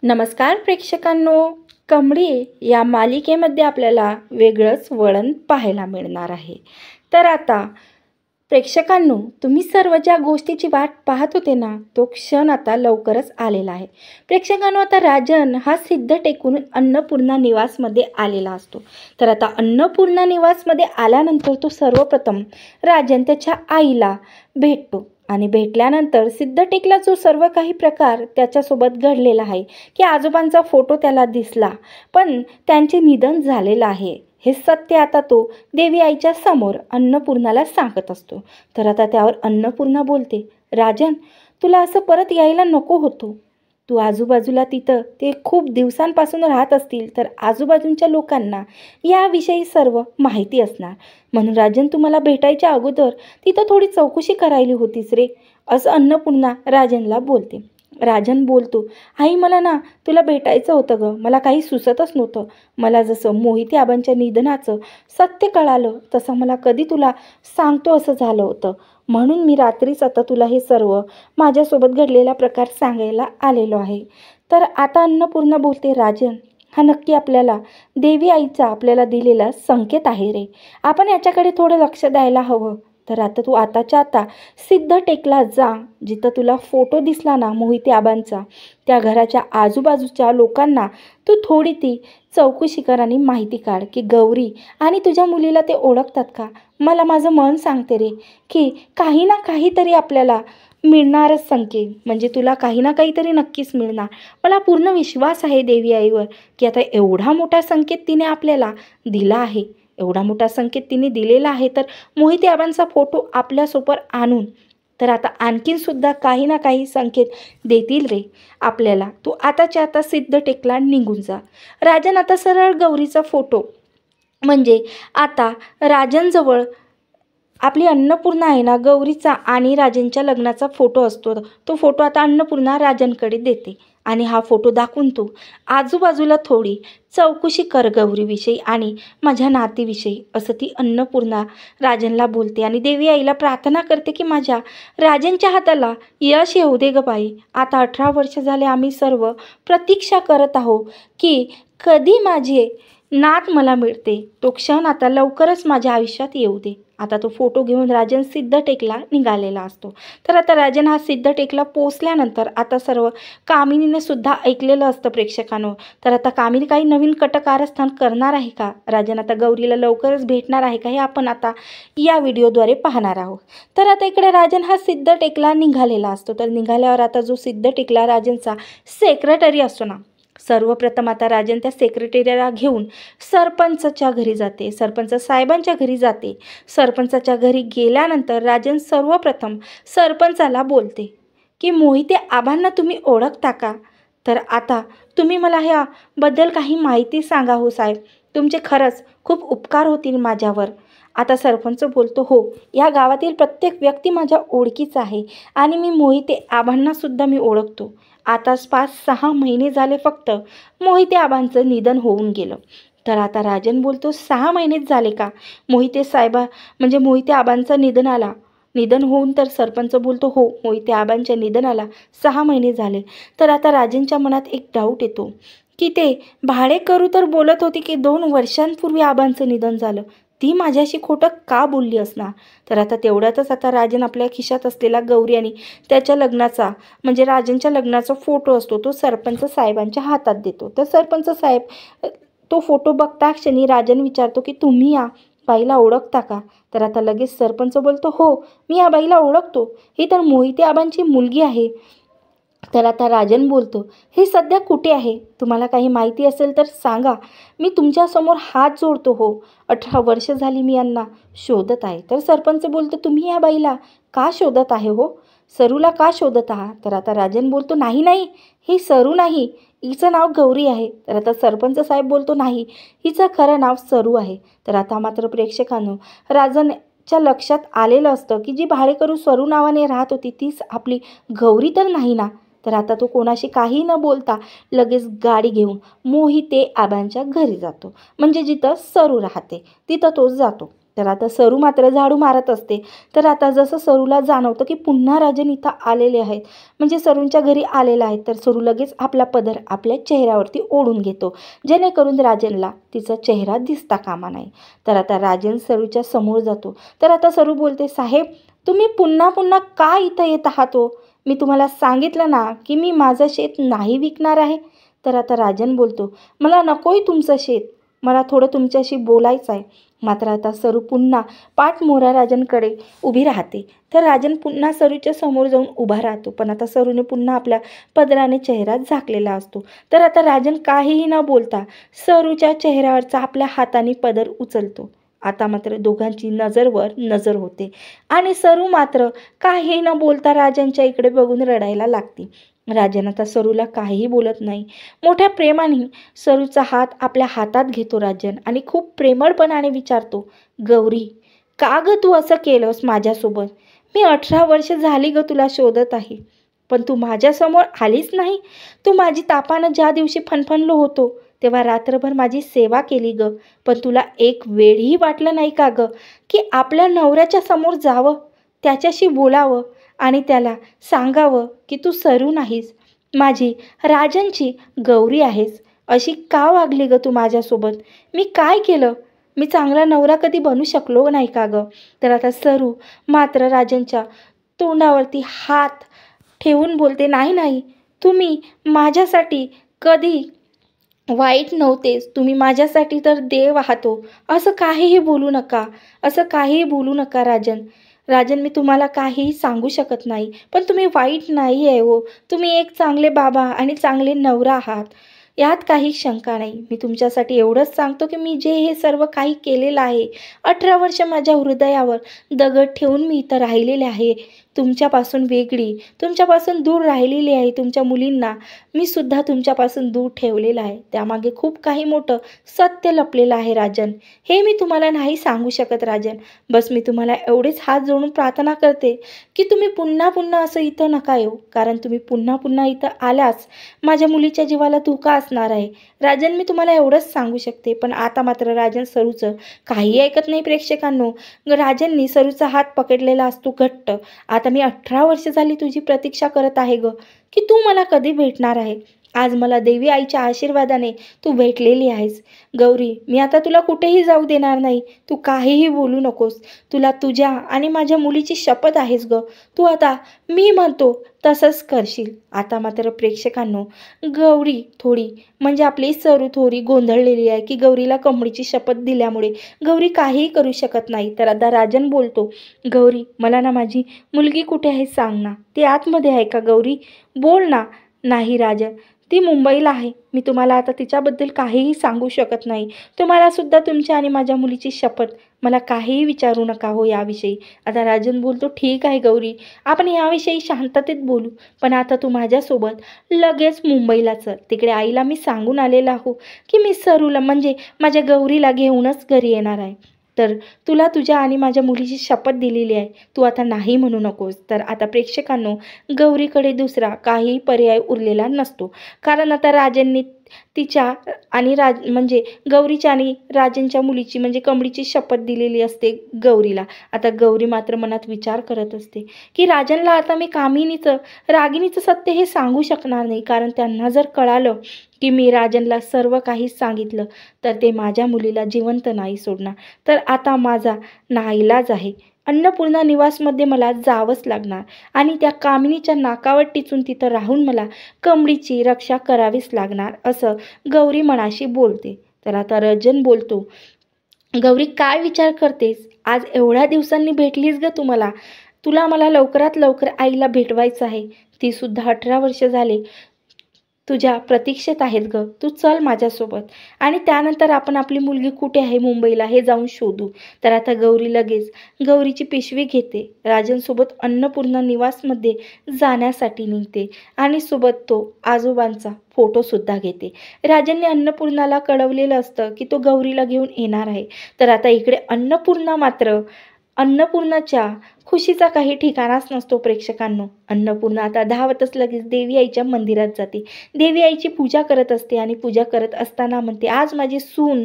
नमस्कार प्रेक्षकांनो, कमळी या मालिकेमध्ये आपल्याला वेगळंच वळण पाहायला मिळणार आहे. तर आता प्रेक्षकांनो, तुम्ही सर्व ज्या गोष्टीची वाट पाहत होते ना, तो क्षण आता लवकरच आलेला आहे. प्रेक्षकांनो, आता राजन हा सिद्ध टेकून अन्नपूर्णा निवासमध्ये आलेला असतो. तर आता अन्नपूर्णा निवासमध्ये आल्यानंतर तो सर्वप्रथम राजन त्याच्या आईला भेटतो आणि भेटल्यानंतर सिद्ध टेकला जो सर्व काही प्रकार त्याच्यासोबत घडलेला आहे, की आजोबांचा फोटो त्याला दिसला पण त्यांचे निधन झालेलं आहे, हे सत्य आता तो देवी आईच्या समोर अन्नपूर्णाला सांगत असतो. तर आता त्यावर अन्नपूर्णा बोलते, राजन, तुला असं परत यायला नको होतो. तू आजूबाजूला तिथं ते खूप दिवसांपासून राहत असतील तर आजूबाजूच्या लोकांना याविषयी सर्व माहिती असणार. म्हणून राजन, तुम्हाला भेटायच्या अगोदर तिथं थोडी चौकशी करायली होतीच रे, असं अन्नपूर्णा राजनला बोलते. राजन बोलतो, आई मला ना तुला भेटायचं होतं ग, मला काही सुचतच नव्हतं. मला जसं मोहिते आबांच्या निधनाचं सत्य कळालं तसं मला कधी तुला सांगतो असं झालं होतं. म्हणून मी रात्रीच आता तुला हे सर्व माझ्यासोबत घडलेला प्रकार सांगायला आलेलो आहे. तर आता अन्नपूर्णा बोलते, राजन, हा नक्की आपल्याला देवी आईचा आपल्याला दिलेला संकेत आहे रे, आपण याच्याकडे थोडं लक्ष द्यायला हवं. तर आता तू आताच्या आता सिद्ध टेकला जा, जिथं तुला फोटो दिसला ना मोहिते आबांचा, त्या घराच्या आजूबाजूच्या लोकांना तू थोडी ती चौकशी कर आणि माहिती काढ की गौरी आणि तुझ्या मुलीला ते ओळखतात का. मला माझं मन सांगते रे की काही ना काहीतरी आपल्याला मिळणारच संकेत, म्हणजे तुला काही ना काहीतरी नक्कीच मिळणार. मला पूर्ण विश्वास आहे देवी आईवर की आता एवढा मोठा संकेत तिने आपल्याला दिला आहे, एवढा मोठा संकेत तिने दिलेला आहे, तर मोहिते आबांचा फोटो आपल्यासोबत आणून तर आता आणखीनसुद्धा काही ना काही संकेत देतील रे आपल्याला. तू आताच्या आता सिद्ध टेकला निघून जा. राजन आता सरळ गौरीचा फोटो, म्हणजे आता राजनजवळ आपली अन्नपूर्णा आहे ना, गौरीचा आणि राजनच्या लग्नाचा फोटो असतो, तो फोटो आता अन्नपूर्णा राजनकडे देते आणि हा फोटो दाखवून तू आजूबाजूला थोडी चौकशी कर गौरीविषयी आणि माझ्या नातीविषयी, असं ती अन्नपूर्णा राजनला बोलते आणि देवी आईला प्रार्थना करते की माझ्या राजनच्या हाताला यश येऊ दे ग बाई. आता 18 वर्ष झाले आम्ही सर्व प्रतीक्षा करत आहोत की कधी माझे नात मला मिळते, तो क्षण आता लवकरच माझ्या आयुष्यात येऊ दे. आता तो फोटो घेऊन राजन सिद्ध टेकला निघालेला असतो. तर आता राजन हा सिद्ध टेकला पोचल्यानंतर आता सर्व कामिनीने सुद्धा ऐकलेलं असतं प्रेक्षकांनो. तर आता कामिनी काही नवीन कटकारस्थान करणार आहे का, राजन आता गौरीला लवकरच भेटणार आहे का, हे आपण आता या व्हिडिओद्वारे पाहणार आहोत. तर आता इकडे राजन हा सिद्ध टेकला निघालेला असतो. तर निघाल्यावर आता जो सिद्ध टेकला राजनचा सेक्रेटरी असतो ना, सर्वप्रथम आता राजन त्या सेक्रेटरीला घेऊन सरपंचाच्या घरी जाते, सरपंच साहेबांच्या घरी जाते. सरपंचाच्या घरी गेल्यानंतर राजन सर्वप्रथम सरपंचाला बोलते की मोहिते आबांना तुम्ही ओळखता का. तर आता तुम्ही मला ह्याबद्दल काही माहिती सांगा हो साहेब, तुमचे खरंच खूप उपकार होतील माझ्यावर. आता सरपंच बोलतो, हो, या गावातील प्रत्येक व्यक्ती माझ्या ओळखीचा आहे आणि मी मोहिते आबांनासुद्धा मी ओळखतो. आताच 5-6 महिने झाले फक्त मोहिते आबांचं निधन होऊन गेलं. तर आता राजन बोलतो, 6 महिनेच झाले का मोहिते म्हणजे मोहिते आबांचं निधन होऊन. तर सरपंच बोलतो, हो, मोहिते आबांच्या निधनाला 6 महिने झाले. तर आता राजनच्या मनात एक डाऊट येतो की ते भाडेकरू तर बोलत होते की 2 वर्षांपूर्वी आबांचं निधन झालं, ती माझ्याशी खोटं का बोलली असणार. तर आता तेवढ्यातच आता राजन आपल्या खिशात असलेला गौरी आणि त्याच्या लग्नाचा, म्हणजे राजनच्या लग्नाचा फोटो असतो, तो सरपंच साहेबांच्या हातात देतो. तर सरपंच साहेब तो फोटो बघता क्षणी राजन विचारतो की तुम्ही या बाईला ओळखता का. तर आता लगेच सरपंच बोलतो, हो, मी या बाईला ओळखतो, ही तर मोहिते आबांची मुलगी आहे. तर आता राजन बोलतो, हे सध्या कुठे आहे, तुम्हाला काही माहिती असेल तर सांगा, मी तुमच्यासमोर हात जोडतो. हो, 18 वर्ष झाली मी यांना शोधत आहे. तर सरपंच बोलतो, तुम्ही या बाईला का शोधत आहे हो, सरूला का शोधत आहात. तर आता राजन बोलतो, नाही नाही, ही सरू नाही, हिचं नाव गौरी आहे. तर आता सरपंच साहेब बोलतो, नाही, हिचं खरं नाव सरू आहे. तर आता मात्र प्रेक्षकांनो, राजनच्या लक्षात आलेलं असतं की जी भाडेकरू सरू नावाने राहत होती तीच आपली गौरी तर नाही ना. तर आता तो कोणाशी काही न बोलता लगेच गाडी घेऊन मोहिते आबांच्या घरी जातो, म्हणजे जिथं सरू राहते तिथं तो जातो. तर आता सरू मात्र झाडू मारत असते. तर आता जसं सरूला जाणवतं की पुन्हा राजन इथं आलेले आहेत, म्हणजे सरूंच्या घरी आलेला आहे, तर सरू लगेच आपला पदर आपल्या चेहऱ्यावरती ओढून घेतो, जेणेकरून राजनला तिचा चेहरा दिसता कामा नाही. तर आता राजन सरूच्या समोर जातो. तर आता सरू बोलते, साहेब तुम्ही पुन्हा पुन्हा का इथं येत आहात हो? मी तुम्हाला सांगितलं ना की मी माझं शेत नाही विकणार आहे. तर आता राजन बोलतो, मला नकोय तुमचं शेत, मला थोडं तुमच्याशी बोलायचं आहे. मात्र आता सरू पुन्हा पाठमोरा राजनकडे उभी राहते. तर राजन पुन्हा सरूच्या समोर जाऊन उभा राहतो, पण आता सरूने पुन्हा आपल्या पदराने चेहरा झाकलेला असतो. तर आता राजन काहीही न बोलता सरूच्या चेहऱ्यावरचा आपल्या हाताने पदर उचलतो. आता मात्र दोघांची नजरवर नजर होते आणि सरू मात्र काही न बोलता राजनच्या इकडे बघून रडायला लागते. राजन आता सरूला काहीही बोलत नाही. मोठ्या प्रेमाने सरूचा हात आपल्या हातात घेतो राजन आणि खूप प्रेमळपणाने विचारतो, गौरी का ग तू असं केलंस माझ्यासोबत? मी 18 वर्ष झाली ग तुला शोधत आहे, पण तू माझ्यासमोर आलीच नाही. तू माझी तापानं ज्या दिवशी फणफणलो होतो तेव्हा रात्रभर माझी सेवा केली ग, पण तुला एक वेळही वाटलं नाही का ग की आपल्या नवऱ्याच्या समोर जावं, त्याच्याशी बोलावं आणि त्याला सांगावं की तू सरू नाहीस, माझी राजनची गौरी आहेस. अशी का वागली ग तू माझ्यासोबत? मी काय केलं? मी चांगला नवरा कधी बनू शकलो नाही का ग? तर आता सरू मात्र राजनच्या तोंडावरती हात ठेवून बोलते, नाही नाही, तुम्ही माझ्यासाठी कधी वाईट नव्हतेच, तुम्ही माझ्यासाठी तर देव आहात हो. असं काहीही बोलू नका, असं काहीही बोलू नका राजन. राजन मी तुम्हाला काहीही सांगू शकत नाही, पण तुम्ही वाईट नाही आहे हो. तुम्ही एक चांगले बाबा आणि चांगले नवरा आहात, यात काही शंका नाही. मी तुमच्यासाठी एवढंच सांगतो की मी जे हे सर्व काही केलेलं आहे, 18 वर्ष माझ्या हृदयावर दगड ठेवून मी इथं राहिलेले आहे, तुमच्यापासून वेगळी, तुमच्यापासून दूर राहिलेली आहे. तुमच्या मुलींना मी सुद्धा तुमच्यापासून दूर ठेवलेलं आहे. त्यामागे खूप काही मोठं सत्य लपलेलं आहे राजन. हे मी तुम्हाला नाही सांगू शकत राजन. बस मी तुम्हाला एवढेच हात जोडून प्रार्थना करते की तुम्ही पुन्हा पुन्हा असं इथं नका येऊ, कारण तुम्ही पुन्हा पुन्हा इथं आल्यास माझ्या मुलीच्या जीवाला धोका असणार आहे. राजन मी तुम्हाला एवढंच सांगू शकते. पण आता मात्र राजन सरूचं काही ऐकत नाही प्रेक्षकांनो. राजननी सरूचा हात पकडलेला असतो घट्ट. आता मी 18 वर्ष झाली तुझी प्रतीक्षा करत आहे ग की तू मला कधी भेटणार आहे. आज मला देवी आईच्या आशीर्वादाने तू भेटलेली आहेस गौरी. मी आता तुला कुठेही जाऊ देणार नाही. तू काहीही बोलू नकोस. तुला तुझ्या आणि माझ्या मुलीची शपथ आहेस ग. तू आता मी म्हणतो तसंच करशील. आता मात्र प्रेक्षकांनो गौरी थोडी म्हणजे आपली सरू थोडी गोंधळलेली आहे की गौरीला कमळीची शपथ दिल्यामुळे गौरी काहीही करू शकत नाही. तर आता राजन बोलतो, गौरी मला ना माझी मुलगी कुठे आहे सांग ना. ती आतमध्ये आहे का गौरी? बोल ना. नाही राजन, ती मुंबईला आहे. मी तुम्हाला आता तिच्याबद्दल काहीही सांगू शकत नाही. तुम्हाला सुद्धा तुमच्या आणि माझ्या मुलीची शपथ. मला काहीही विचारू नका हो याविषयी. आता राजन बोलतो, ठीक आहे गौरी, आपण याविषयी शांततेत बोलू, पण आता तू माझ्यासोबत लगेच मुंबईला चल. तिकडे आईला मी सांगून आलेला हो की मी सरूला म्हणजे माझ्या गौरीला घेऊनच घरी येणार आहे. तर तुला तुझ्या आणि माझ्या मुलीची शपथ दिलेली आहे. तू आता नाही म्हणू नकोस. तर आता प्रेक्षकांनो गौरीकडे दुसरा काही पर्याय उरलेला नसतो, कारण आता राजननी तिच्या आणि म्हणजे गौरीच्या आणि राजनच्या मुलीची म्हणजे कमळीची शपथ दिलेली असते गौरीला. आता गौरी मात्र मनात विचार करत असते की राजनला आता मी रागिणीचं सत्य हे सांगू शकणार नाही, कारण त्यांना जर कळालं की मी राजनला सर्व काही सांगितलं तर ते माझ्या मुलीला जिवंत नाही सोडणार. तर आता माझा नाईलाज आहे. अन्नपूर्णा निवासमध्ये मला जावंच लागणार आणि त्या कामिनीच्या नाकावर टिचून तिथं राहून मला कमळीची रक्षा करावीच लागणार, असं गौरी मनाशी बोलते. तर आता राजन बोलतो, गौरी काय विचार करतेस? आज एवढ्या दिवसांनी भेटलीस ग तुम्हाला. तुला मला लवकरात लवकर आईला भेटवायचं आहे. ती सुद्धा 18 वर्ष झाले तुझ्या प्रतीक्षेत आहेत ग. तू चल माझ्यासोबत आणि त्यानंतर आपण आपली मुलगी कुठे आहे मुंबईला हे जाऊन शोधू. तर आता गौरी लगेच गौरीची पिशवी घेते, राजनसोबत अन्नपूर्णा निवासमध्ये जाण्यासाठी निघते आणि सोबत तो आजोबांचा फोटोसुद्धा घेते. राजनने अन्नपूर्णाला कळवलेलं असतं की तो गौरीला घेऊन येणार आहे. तर आता इकडे अन्नपूर्णा मात्र अन्नपूर्णाच्या खुशीचा काही ठिकाणाच नसतो प्रेक्षकांनो. अन्नपूर्णा आता धावतच लगेच देवी आईच्या मंदिरात जाते. देवी आईची पूजा करत असते आणि पूजा करत असताना म्हणते, आज माझी सून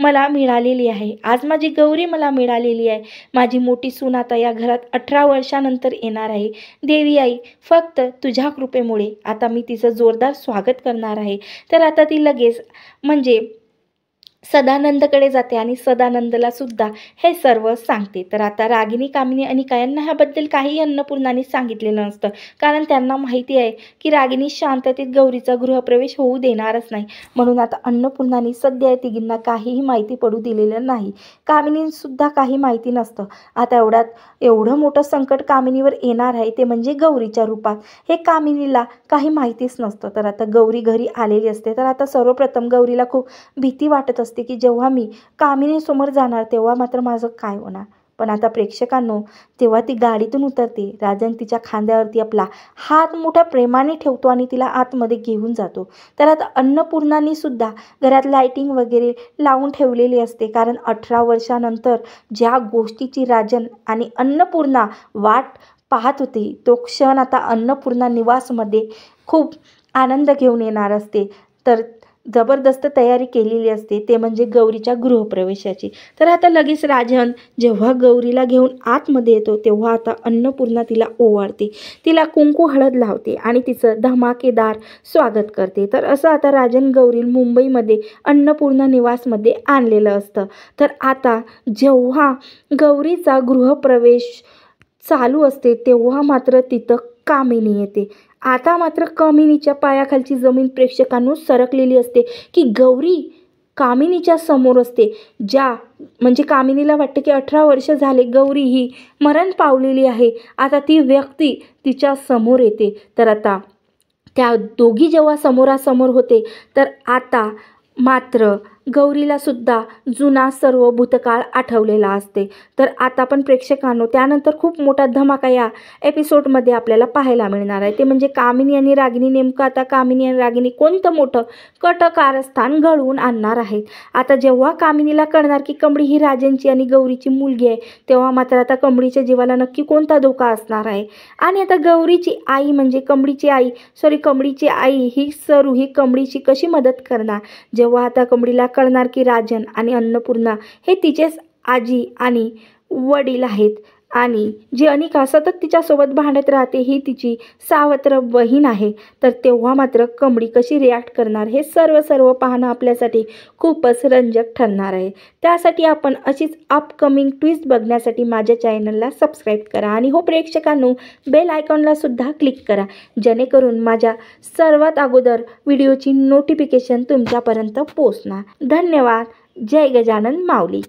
मला मिळालेली आहे, आज माझी गौरी मला मिळालेली आहे. माझी मोठी सून आता या घरात 18 वर्षानंतर येणार आहे. देवी आई, फक्त तुझ्या कृपेमुळे आता मी तिचं जोरदार स्वागत करणार आहे. तर आता ती लगेच म्हणजे सदानंदकडे जाते आणि सदानंदला सुद्धा हे सर्व सांगते. तर आता रागिनी, कामिनी आणि यांना ह्याबद्दल काही अन्नपूर्णाने सांगितलेलं नसतं, कारण त्यांना माहिती आहे की रागिनी शांततेत गौरीचा गृहप्रवेश होऊ देणारच नाही. म्हणून आता अन्नपूर्णाने सध्या तिघींना काहीही माहिती पडू दिलेलं नाही. कामिनीसुद्धा काही माहिती नसतं. आता एवढं मोठं संकट कामिनीवर येणार आहे, ते म्हणजे गौरीच्या रूपात. हे कामिनीला काही माहितीच नसतं. तर आता गौरी घरी आलेली असते. तर आता सर्वप्रथम गौरीला खूप भीती वाटत असते की जेव्हा मी कामिनीसमोर जाणार तेव्हा मात्र माझं काय होणार. पण आता प्रेक्षकांनो, तेव्हा ती गाडीतून उतरते. राजन तिच्या खांद्यावरती आपला हात मोठ्या प्रेमाने ठेवतो आणि तिला आतमध्ये घेऊन जातो. तर आता अन्नपूर्णानी सुद्धा घरात लाईटिंग वगैरे लावून ठेवलेली असते, कारण 18 वर्षानंतर ज्या गोष्टीची राजन आणि अन्नपूर्णा वाट पाहत होती, तो क्षण आता अन्नपूर्णा निवासमध्ये खूप आनंद घेऊन येणार असते. तर जबरदस्त तयारी केलेली असते, ते म्हणजे गौरीच्या गृहप्रवेशाची. तर आता लगेच राजन जेव्हा गौरीला घेऊन आतमध्ये येतो तेव्हा आता अन्नपूर्णा तिला ओवाळते, तिला कुंकू हळद लावते आणि तिचं धमाकेदार स्वागत करते. तर असं आता राजन गौरी मुंबईमध्ये अन्नपूर्णा निवासमध्ये आणलेलं असतं. तर आता जेव्हा गौरीचा गृहप्रवेश चालू असते तेव्हा मात्र तिथं कामिनी येते. आता मात्र कामिनीच्या पायाखालची जमीन प्रेक्षकांनो सरकलेली असते की गौरी कामिनीच्या समोर असते. म्हणजे कामिनीला वाटते की 18 वर्ष झाले गौरी ही मरण पावलेली आहे. आता ती व्यक्ती तिच्या समोर येते. तर आता त्या दोघी जेव्हा समोरासमोर होते तर आता मात्र गौरीला सुद्धा जुना सर्व भूतकाळ आठवलेला असते. तर आता पण प्रेक्षकांनो, त्यानंतर खूप मोठा धमाका या एपिसोडमध्ये आपल्याला पाहायला मिळणार आहे. ते म्हणजे कामिनी आणि रागिनी. नेमकं आता कामिनी आणि रागिनी कोणतं मोठं कटकारस्थान घडवून आणणार आहेत. आता जेव्हा कामिनीला कळणार की कमळी ही राजनची आणि गौरीची मुलगी आहे, तेव्हा मात्र आता कमळीच्या जीवाला नक्की कोणता धोका असणार आहे. आणि आता गौरीची आई म्हणजे कमळीची आई ही सरू ही कमळीची कशी मदत करणार. जेव्हा आता कमळीला कळणार की राजन आणि अन्नपूर्णा हे तिचेच आजी आणि वडील आहेत आणि जी अनिका सतत तिच्यासोबत भांडत राहते ही तिची सावत्र बहीण आहे, तर तेव्हा मात्र कमळी कशी रिॲक्ट करणार हे सर्व पाहणं आपल्यासाठी खूपच रंजक ठरणार आहे. त्यासाठी आपण अशीच अपकमिंग ट्विस्ट बघण्यासाठी माझ्या चॅनलला सबस्क्राईब करा आणि हो प्रेक्षकांनो, बेल आयकॉनला सुद्धा क्लिक करा, जेणेकरून माझ्या सर्वात अगोदर व्हिडिओची नोटिफिकेशन तुमच्यापर्यंत पोहोचणार. धन्यवाद. जय गजानन माऊली.